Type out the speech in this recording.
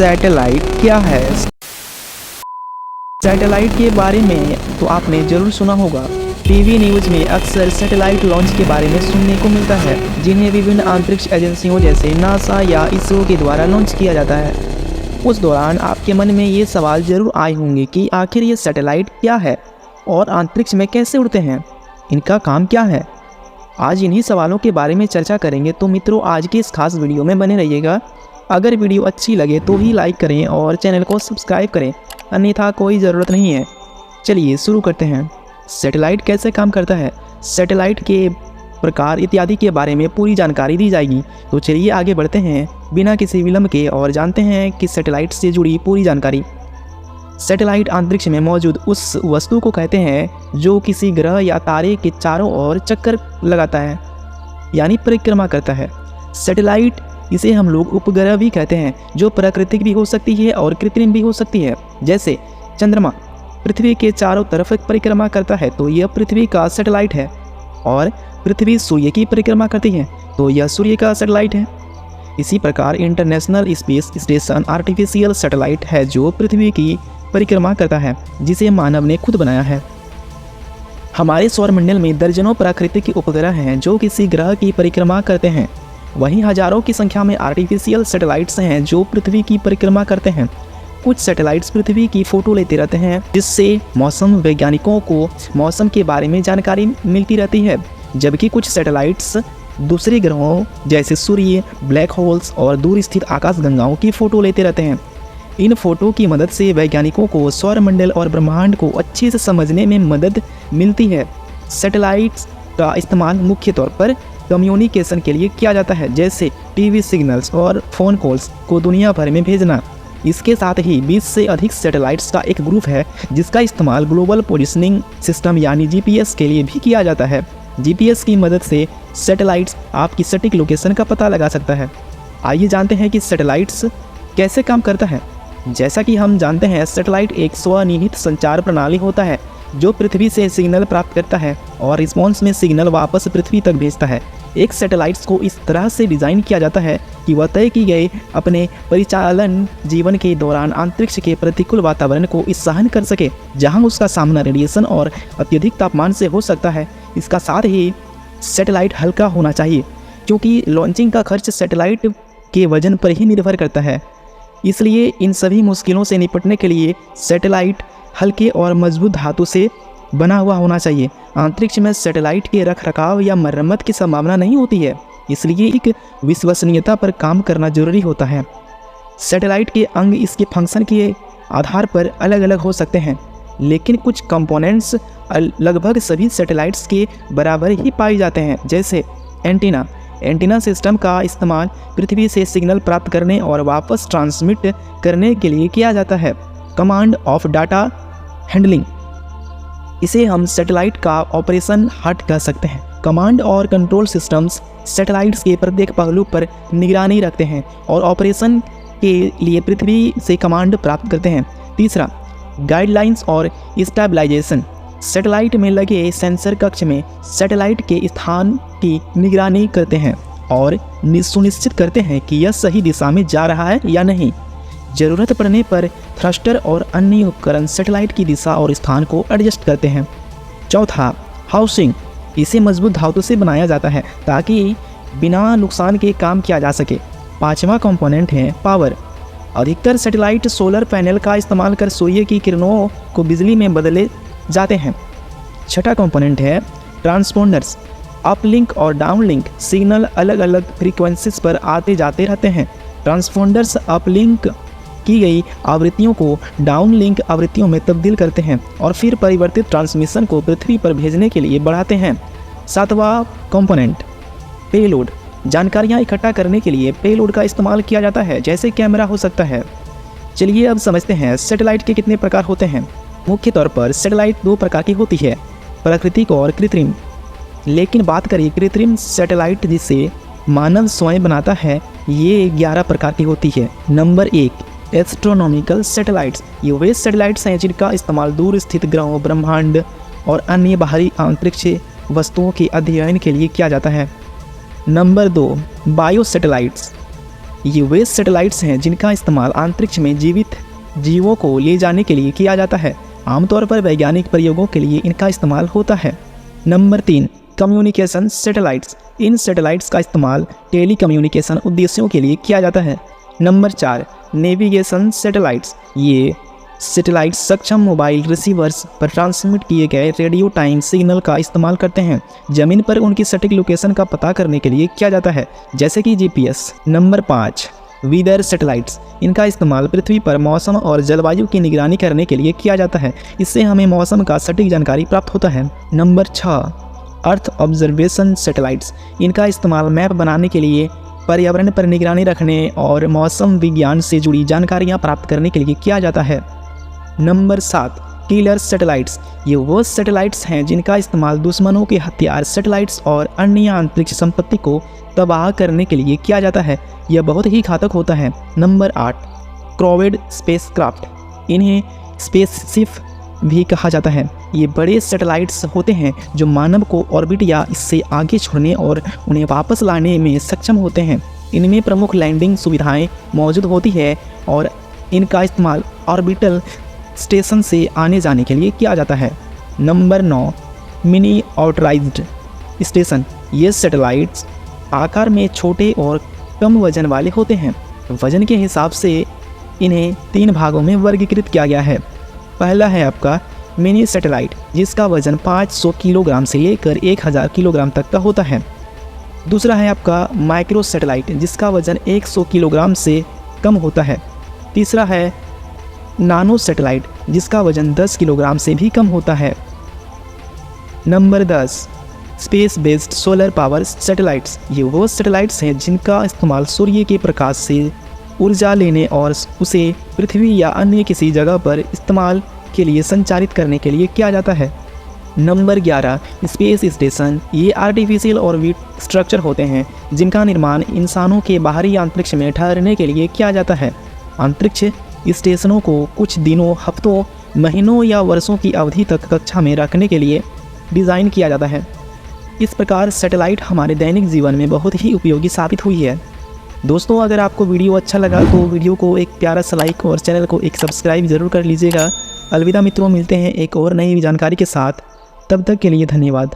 Satellite क्या है? Satellite के बारे में तो आपने ज़रूर सुना होगा। टीवी न्यूज़ में अक्सर सैटेलाइट लॉन्च के बारे में सुनने को मिलता है, जिन्हें विभिन्न अंतरिक्ष एजेंसियों जैसे नासा या इसरो के द्वारा लॉन्च किया जाता है। उस दौरान आपके मन में ये सवाल ज़रूर आए होंगे कि आखिर ये सैटेलाइट क्या है और अंतरिक्ष में कैसे उड़ते हैं, इनका काम क्या है। आज इन्हीं सवालों के बारे में चर्चा करेंगे, तो मित्रों आज के इस खास वीडियो में बने रहिएगा। अगर वीडियो अच्छी लगे तो ही लाइक करें और चैनल को सब्सक्राइब करें, अन्यथा कोई ज़रूरत नहीं है। चलिए शुरू करते हैं। सैटेलाइट कैसे काम करता है, सैटेलाइट के प्रकार इत्यादि के बारे में पूरी जानकारी दी जाएगी। तो चलिए आगे बढ़ते हैं बिना किसी विलंब के और जानते हैं कि सैटेलाइट से जुड़ी पूरी जानकारी। सैटेलाइट अंतरिक्ष में मौजूद उस वस्तु को कहते हैं जो किसी ग्रह या तारे के चारों ओर चक्कर लगाता है, यानी परिक्रमा करता है। सैटेलाइट, इसे हम लोग उपग्रह भी कहते हैं, जो प्राकृतिक भी हो सकती है और कृत्रिम भी हो सकती है। जैसे चंद्रमा पृथ्वी के चारों तरफ परिक्रमा करता है तो यह पृथ्वी का सैटेलाइट है, और पृथ्वी सूर्य की परिक्रमा करती है तो यह सूर्य का सैटेलाइट है। इसी प्रकार international space station artificial satellite है जो पृथ्वी की परिक्रमा करता है, जिसे मानव ने खुद बनाया है। हमारे सौरमंडल में दर्जनों प्राकृतिक उपग्रह हैं जो किसी ग्रह की परिक्रमा करते हैं। वहीं हजारों की संख्या में आर्टिफिशियल सैटेलाइट्स हैं जो पृथ्वी की परिक्रमा करते हैं। कुछ सैटेलाइट्स पृथ्वी की फ़ोटो लेते रहते हैं, जिससे मौसम वैज्ञानिकों को मौसम के बारे में जानकारी मिलती रहती है, जबकि कुछ सैटेलाइट्स दूसरे ग्रहों जैसे सूर्य, ब्लैक होल्स और दूर स्थित आकाशगंगाओं की फ़ोटो लेते रहते हैं। इन फोटो की मदद से वैज्ञानिकों को सौरमंडल और ब्रह्मांड को अच्छे से समझने में मदद मिलती है। सैटेलाइट्स का इस्तेमाल मुख्य तौर पर कम्युनिकेशन के लिए किया जाता है, जैसे टीवी सिग्नल्स और फ़ोन कॉल्स को दुनिया भर में भेजना। इसके साथ ही 20 से अधिक सैटेलाइट्स का एक ग्रुप है जिसका इस्तेमाल ग्लोबल पोजिशनिंग सिस्टम यानी जीपीएस के लिए भी किया जाता है। जीपीएस की मदद से सैटेलाइट्स आपकी सटीक लोकेशन का पता लगा सकता है। आइए जानते हैं कि सैटेलाइट्स कैसे काम करता है। जैसा कि हम जानते हैं, सैटेलाइट एक स्वनिहित संचार प्रणाली होता है जो पृथ्वी से सिग्नल प्राप्त करता है और रिस्पॉन्स में सिग्नल वापस पृथ्वी तक भेजता है। एक सैटेलाइट्स को इस तरह से डिज़ाइन किया जाता है कि वह तय की गए अपने परिचालन जीवन के दौरान अंतरिक्ष के प्रतिकूल वातावरण को सहन कर सके, जहां उसका सामना रेडिएशन और अत्यधिक तापमान से हो सकता है। इसका साथ ही सैटेलाइट हल्का होना चाहिए, क्योंकि लॉन्चिंग का खर्च सैटेलाइट के वजन पर ही निर्भर करता है। इसलिए इन सभी मुश्किलों से निपटने के लिए सैटेलाइट हल्के और मजबूत धातु से बना हुआ होना चाहिए। अंतरिक्ष में सैटेलाइट के रखरखाव या मरम्मत की संभावना नहीं होती है, इसलिए एक विश्वसनीयता पर काम करना जरूरी होता है। सैटेलाइट के अंग इसके फंक्शन के आधार पर अलग अलग हो सकते हैं, लेकिन कुछ कंपोनेंट्स लगभग सभी सैटेलाइट्स के बराबर ही पाए जाते हैं। जैसे एंटीना। एंटीना सिस्टम का इस्तेमाल पृथ्वी से सिग्नल प्राप्त करने और वापस ट्रांसमिट करने के लिए किया जाता है। कमांड ऑफ डाटा हैंडलिंग, इसे हम सैटेलाइट का ऑपरेशन हार्ट कह सकते हैं। कमांड और कंट्रोल सिस्टम्स सैटेलाइट्स के प्रत्येक पहलू पर निगरानी रखते हैं और ऑपरेशन के लिए पृथ्वी से कमांड प्राप्त करते हैं। तीसरा, गाइडलाइंस और स्टेबलाइजेशन। सैटेलाइट में लगे सेंसर कक्ष में सैटेलाइट के स्थान की निगरानी करते हैं और सुनिश्चित करते हैं कि यह सही दिशा में जा रहा है या नहीं। ज़रूरत पड़ने पर थ्रस्टर और अन्य उपकरण सैटेलाइट की दिशा और स्थान को एडजस्ट करते हैं। चौथा, हाउसिंग। इसे मजबूत धातु से बनाया जाता है ताकि बिना नुकसान के काम किया जा सके। पांचवा कंपोनेंट है पावर। अधिकतर सैटेलाइट सोलर पैनल का इस्तेमाल कर सूर्य की किरणों को बिजली में बदले जाते हैं। छठा कंपोनेंट है ट्रांसपोंडर्स। अपलिंक और डाउनलिंक सिग्नल अलग अलग फ्रीक्वेंसीज पर आते जाते रहते हैं। ट्रांसपोंडर्स अपलिंक की गई आवृत्तियों को डाउनलिंक आवृत्तियों में तब्दील करते हैं और फिर परिवर्तित ट्रांसमिशन को पृथ्वी पर भेजने के लिए बढ़ाते हैं। सातवां कंपोनेंट पेलोड। जानकारियाँ इकट्ठा करने के लिए पेलोड का इस्तेमाल किया जाता है, जैसे कैमरा हो सकता है। चलिए अब समझते हैं सैटेलाइट के कितने प्रकार होते हैं। मुख्य तौर पर सैटेलाइट दो प्रकार की होती है, प्राकृतिक और कृत्रिम। लेकिन बात करें कृत्रिम सैटेलाइट जिसे मानव स्वयं बनाता है, ये 11 प्रकार की होती है। Number 1, astronomical satellites. ये वे सैटेलाइट्स हैं जिनका इस्तेमाल दूर स्थित ग्रहों, ब्रह्मांड और अन्य बाहरी अंतरिक्ष वस्तुओं के अध्ययन के लिए किया जाता है। Number 2, bio satellites. ये वे सैटेलाइट्स हैं जिनका इस्तेमाल अंतरिक्ष में जीवित जीवों को ले जाने के लिए किया जाता है। आमतौर पर वैज्ञानिक प्रयोगों के लिए इनका इस्तेमाल होता है। Number 3, communication satellites. इन सैटेलाइट्स का इस्तेमाल टेली कम्युनिकेशन उद्देश्यों के लिए किया जाता है। Number 4, navigation satellites. ये सैटेलाइट सक्षम मोबाइल रिसीवर्स पर ट्रांसमिट किए गए रेडियो टाइम सिग्नल का इस्तेमाल करते हैं। ज़मीन पर उनकी सटीक लोकेशन का पता करने के लिए किया जाता है, जैसे कि GPS। Number 5, weather satellites. इनका इस्तेमाल पृथ्वी पर मौसम और जलवायु की निगरानी करने के लिए किया जाता है। इससे हमें मौसम का सटीक जानकारी प्राप्त होता है। Number 6, earth observation satellites. इनका इस्तेमाल मैप बनाने के लिए, पर्यावरण पर निगरानी रखने और मौसम विज्ञान से जुड़ी जानकारियाँ प्राप्त करने के लिए किया जाता है। Number 7, killer satellites. ये वो सैटेलाइट्स हैं जिनका इस्तेमाल दुश्मनों के हथियार, सैटेलाइट्स और अन्य अंतरिक्ष संपत्ति को तबाह करने के लिए किया जाता है। यह बहुत ही घातक होता है। Number 8, crowded spacecraft. इन्हें स्पेसशिप भी कहा जाता है। ये बड़े सैटेलाइट्स होते हैं जो मानव को ऑर्बिट या इससे आगे छोड़ने और उन्हें वापस लाने में सक्षम होते हैं। इनमें प्रमुख लैंडिंग सुविधाएं मौजूद होती है और इनका इस्तेमाल ऑर्बिटल स्टेशन से आने जाने के लिए किया जाता है। Number 9, miniaturized station. ये सैटेलाइट्स आकार में छोटे और कम वजन वाले होते हैं। वजन के हिसाब से इन्हें 3 भागों में वर्गीकृत किया गया है। पहला है आपका मिनी सैटेलाइट, जिसका वजन 500 किलोग्राम से लेकर 1000 किलोग्राम तक का होता है। दूसरा है आपका माइक्रो सैटेलाइट, जिसका वजन 100 किलोग्राम से कम होता है। तीसरा है नानो सैटेलाइट, जिसका वजन 10 किलोग्राम से भी कम होता है। Number 10, space based solar power satellites. ये वो सैटेलाइट्स हैं जिनका इस्तेमाल सूर्य के प्रकाश से ऊर्जा लेने और उसे पृथ्वी या अन्य किसी जगह पर इस्तेमाल के लिए संचारित करने के लिए किया जाता है। Number 11, space station. ये आर्टिफिशियल ऑर्बिट स्ट्रक्चर होते हैं जिनका निर्माण इंसानों के बाहरी अंतरिक्ष में ठहरने के लिए किया जाता है। अंतरिक्ष स्टेशनों को कुछ दिनों, हफ्तों, महीनों या वर्षों की अवधि तक कक्षा में रखने के लिए डिज़ाइन किया जाता है। इस प्रकार सैटेलाइट हमारे दैनिक जीवन में बहुत ही उपयोगी साबित हुई है। दोस्तों, अगर आपको वीडियो अच्छा लगा तो वीडियो को एक प्यारा सा लाइक और चैनल को एक सब्सक्राइब ज़रूर कर लीजिएगा। अलविदा मित्रों, मिलते हैं एक और नई जानकारी के साथ। तब तक के लिए धन्यवाद।